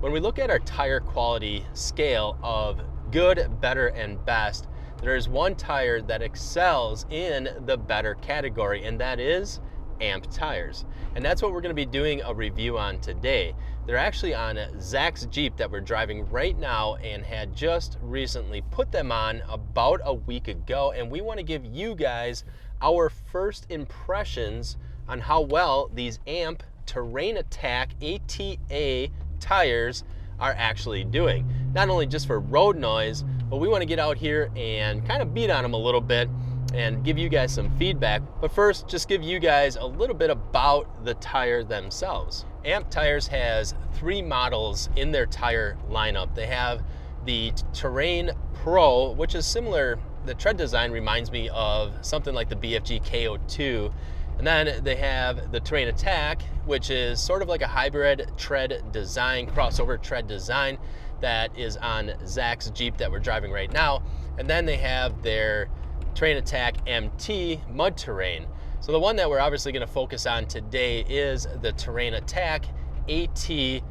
When we look at our tire quality scale of good, better, and best, there is one tire that excels in the better category, and that is AMP tires. And that's what we're going to be doing a review on today. They're actually on Zach's Jeep that we're driving right now and had just recently put them on about a week ago, and we want to give you guys our first impressions on how well these AMP Terrain Attack ATA tires are actually doing. Not only just for road noise, but we want to get out here and kind of beat on them a little bit and give you guys some feedback. But first, just give you guys a little bit about the tire themselves. AMP Tires has 3 models in their tire lineup. They have the Terrain Pro, which is similar. The tread design reminds me of something like the BFG KO2. And then they have the Terrain Attack, which is sort of like a hybrid tread design, crossover tread design that is on Zach's Jeep that we're driving right now. And then they have their Terrain Attack MT mud terrain. So the one that we're obviously going to focus on today is the Terrain Attack ATA.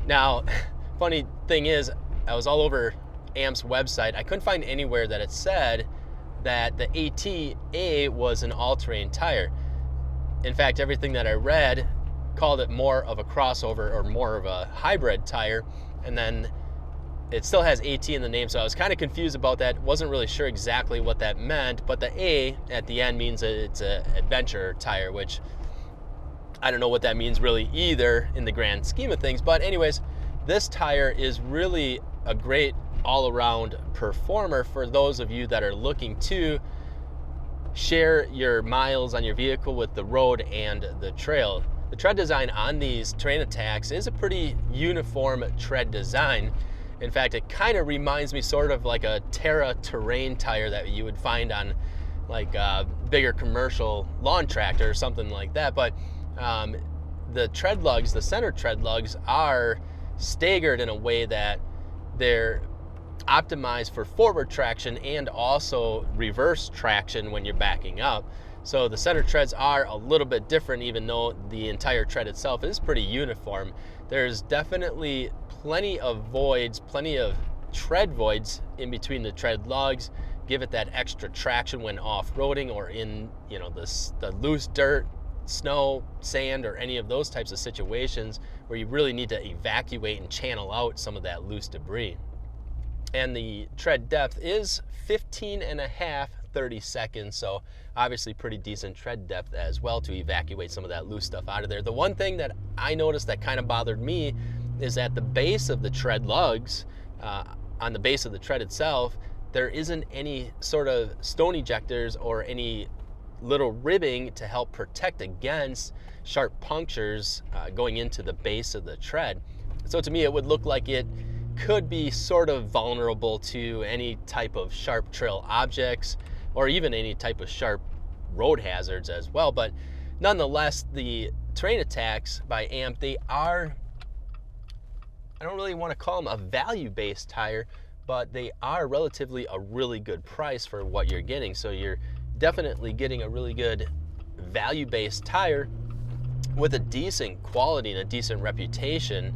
Now, funny thing is, I was all over AMP's website. I couldn't find anywhere that it said that the ATA was an all-terrain tire. In fact, everything that I read called it more of a crossover or more of a hybrid tire, and then it still has AT in the name, so I was kind of confused about that. Wasn't really sure exactly what that meant, but the A at the end means that it's an adventure tire, which I don't know what that means really either in the grand scheme of things. But anyways, this tire is really a great all-around performer for those of you that are looking to share your miles on your vehicle with the road and the trail. The tread design on these Terrain Attacks is a pretty uniform tread design. In fact, it kind of reminds me sort of like a Terra terrain tire that you would find on like a bigger commercial lawn tractor or something like that. But the tread lugs, the center tread lugs, are staggered in a way that they're optimized for forward traction and also reverse traction when you're backing up. So the center treads are a little bit different, even though the entire tread itself is pretty uniform. There's definitely plenty of voids, plenty of tread voids in between the tread lugs. Give it that extra traction when off-roading or in, you know, the loose dirt, snow, sand, or any of those types of situations where you really need to evacuate and channel out some of that loose debris. And the tread depth is 15.5 30 seconds, so obviously pretty decent tread depth as well to evacuate some of that loose stuff out of there. The one thing that I noticed that kind of bothered me is at the base of the tread lugs, on the base of the tread itself, there isn't any sort of stone ejectors or any little ribbing to help protect against sharp punctures going into the base of the tread. So to me, it would look like it could be sort of vulnerable to any type of sharp trail objects or even any type of sharp road hazards as well. But nonetheless, the Terrain Attacks by AMP, they are, I don't really want to call them a value-based tire, but they are relatively a really good price for what you're getting. So you're definitely getting a really good value-based tire with a decent quality and a decent reputation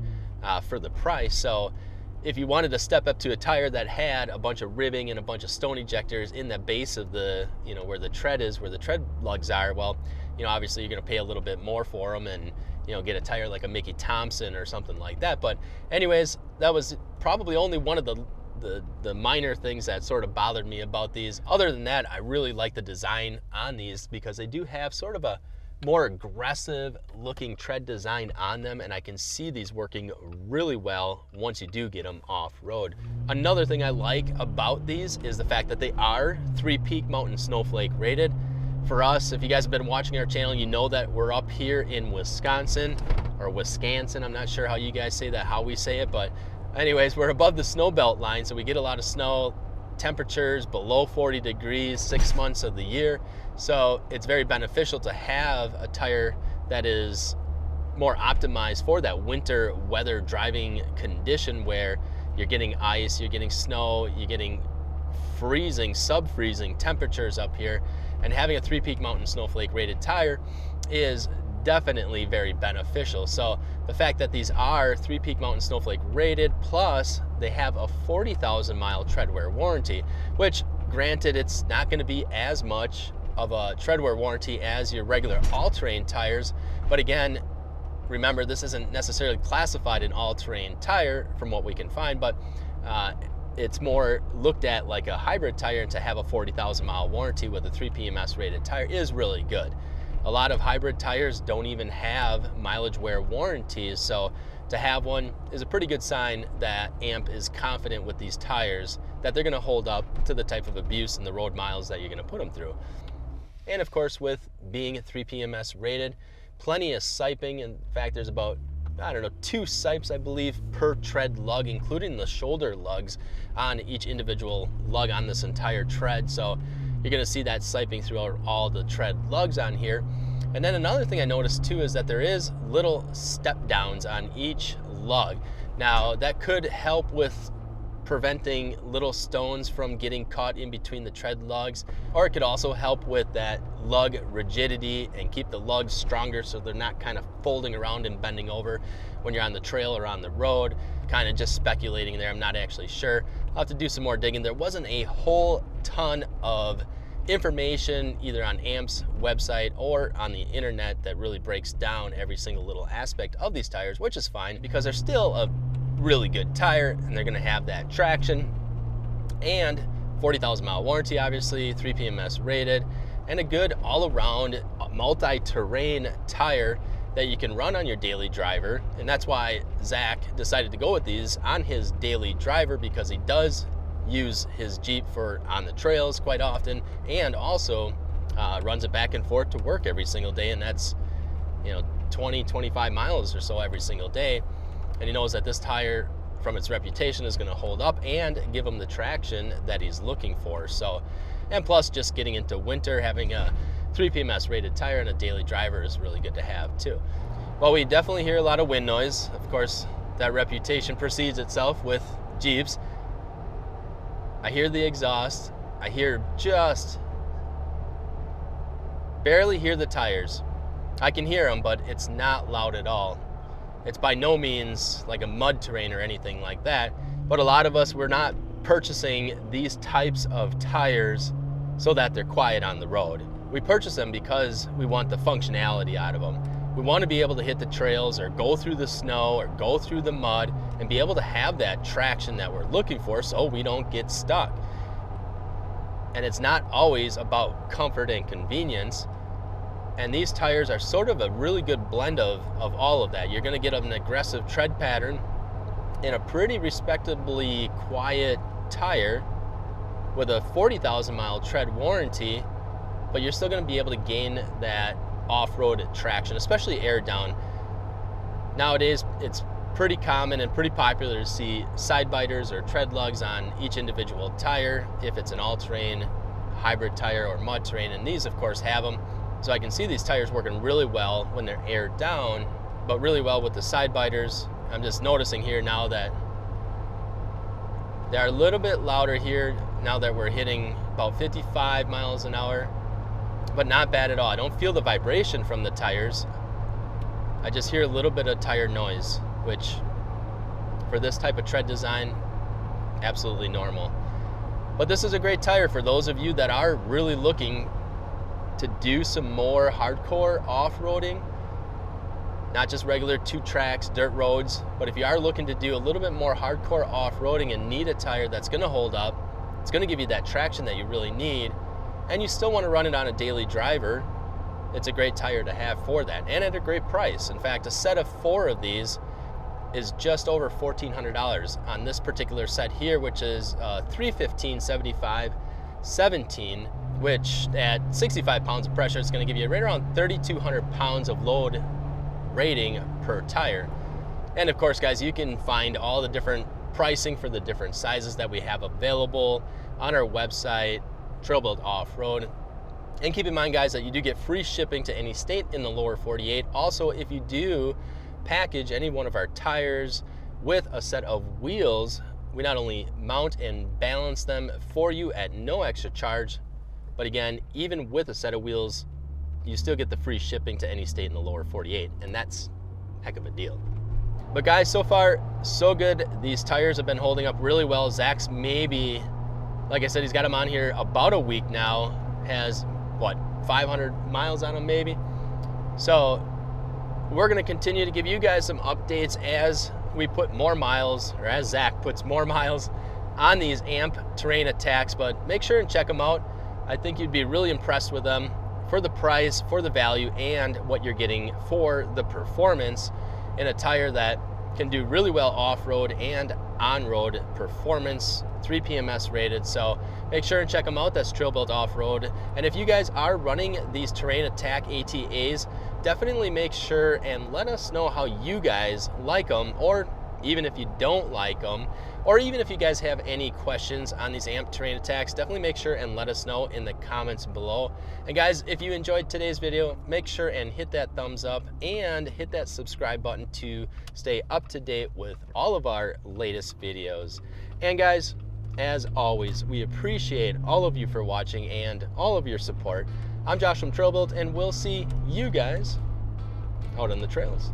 for the price. So if you wanted to step up to a tire that had a bunch of ribbing and a bunch of stone ejectors in the base of the, you know, where the tread is, where the tread lugs are, well, you know, obviously you're going to pay a little bit more for them and, you know, get a tire like a Mickey Thompson or something like that. But anyways, that was probably only one of the minor things that sort of bothered me about these. Other than that, I really like the design on these because they do have sort of a more aggressive looking tread design on them, and I can see these working really well once you do get them off-road. Another thing I like about these is the fact that they are 3-peak mountain snowflake rated. For us, if you guys have been watching our channel, you know that we're up here in Wisconsin, or Wisconsin, I'm not sure how you guys say that, how we say it, but anyways, we're above the snow belt line, so we get a lot of snow, temperatures below 40 degrees 6 months of the year. So it's very beneficial to have a tire that is more optimized for that winter weather driving condition where you're getting ice, you're getting snow, you're getting freezing, sub-freezing temperatures up here. And having a 3-peak mountain snowflake rated tire is definitely very beneficial. So the fact that these are Three Peak Mountain Snowflake rated, plus they have a 40,000 mile tread wear warranty, which granted it's not going to be as much of a tread wear warranty as your regular all-terrain tires, but again, remember, this isn't necessarily classified an all-terrain tire from what we can find, but it's more looked at like a hybrid tire, and to have a 40,000 mile warranty with a 3 PMS rated tire is really good. A lot of hybrid tires don't even have mileage wear warranties, so to have one is a pretty good sign that AMP is confident with these tires that they're going to hold up to the type of abuse and the road miles that you're going to put them through. And of course, with being 3 PMS rated, plenty of siping. In fact, there's about, I don't know, 2 sipes, I believe, per tread lug, including the shoulder lugs on each individual lug on this entire tread. So you're going to see that siping throughout all the tread lugs on here. And then another thing I noticed too is that there is little step downs on each lug. Now that could help with preventing little stones from getting caught in between the tread lugs, or it could also help with that lug rigidity and keep the lugs stronger so they're not kind of folding around and bending over when you're on the trail or on the road. Kind of just speculating there, I'm not actually sure. I'll have to do some more digging. There wasn't a whole ton of information either on AMP's website or on the internet that really breaks down every single little aspect of these tires, which is fine because they're still a really good tire and they're going to have that traction and 40,000 mile warranty, obviously 3 PMS rated, and a good all-around multi-terrain tire that you can run on your daily driver. And that's why Zach decided to go with these on his daily driver, because he does use his Jeep for on the trails quite often, and also runs it back and forth to work every single day, and that's 20-25 miles or so every single day. And he knows that this tire, from its reputation, is going to hold up and give him the traction that he's looking for. So, and plus, just getting into winter, having a 3 PMS rated tire and a daily driver is really good to have too. Well, we definitely hear a lot of wind noise. Of course, that reputation precedes itself with Jeeps. I hear the exhaust. I hear just barely hear the tires. I can hear them, but it's not loud at all. It's by no means like a mud terrain or anything like that, but a lot of us, we're not purchasing these types of tires so that they're quiet on the road. We purchase them because we want the functionality out of them. We want to be able to hit the trails or go through the snow or go through the mud and be able to have that traction that we're looking for so we don't get stuck. And it's not always about comfort and convenience. And these tires are sort of a really good blend of all of that. You're going to get an aggressive tread pattern in a pretty respectably quiet tire with a 40,000 mile tread warranty, but you're still going to be able to gain that off-road traction, especially air down. Nowadays, it's pretty common and pretty popular to see side biters or tread lugs on each individual tire if it's an all-terrain hybrid tire or mud terrain, and these of course have them. So I can see these tires working really well when they're aired down, but really well with the side biters. I'm just noticing here now that they're a little bit louder here now that we're hitting about 55 miles an hour, but not bad at all. I don't feel the vibration from the tires. I just hear a little bit of tire noise, which for this type of tread design, absolutely normal. But this is a great tire for those of you that are really looking to do some more hardcore off-roading, not just regular 2 tracks, dirt roads, but if you are looking to do a little bit more hardcore off-roading and need a tire that's going to hold up, it's going to give you that traction that you really need, and you still want to run it on a daily driver, it's a great tire to have for that, and at a great price. In fact, a set of 4 of these is just over $1,400 on this particular set here, which is 315 75 17, which at 65 pounds of pressure, it's going to give you right around 3,200 pounds of load rating per tire. And of course, guys, you can find all the different pricing for the different sizes that we have available on our website, TrailBuilt Off-Road. And keep in mind, guys, that you do get free shipping to any state in the lower 48. Also, if you do package any one of our tires with a set of wheels, we not only mount and balance them for you at no extra charge, but again, even with a set of wheels, you still get the free shipping to any state in the lower 48, and that's a heck of a deal. But guys, so far so good. These tires have been holding up really well. Zach's maybe, like I said, he's got them on here about a week now, has what, 500 miles on them maybe. So we're going to continue to give you guys some updates as we put more miles, or as Zach puts more miles on these AMP terrain attacks. But make sure and check them out. I think you'd be really impressed with them for the price, for the value, and what you're getting for the performance in a tire that can do really well off-road and on-road performance, 3 PMS rated. So make sure and check them out. That's TrailBuilt Off-Road. And if you guys are running these terrain attack ATAs, definitely make sure and let us know how you guys like them, or even if you don't like them, or even if you guys have any questions on these AMP terrain attacks, definitely make sure and let us know in the comments below. And guys, if you enjoyed today's video, make sure and hit that thumbs up and hit that subscribe button to stay up to date with all of our latest videos. And guys, as always, we appreciate all of you for watching and all of your support. I'm Josh from TrailBuilt, and we'll see you guys out on the trails.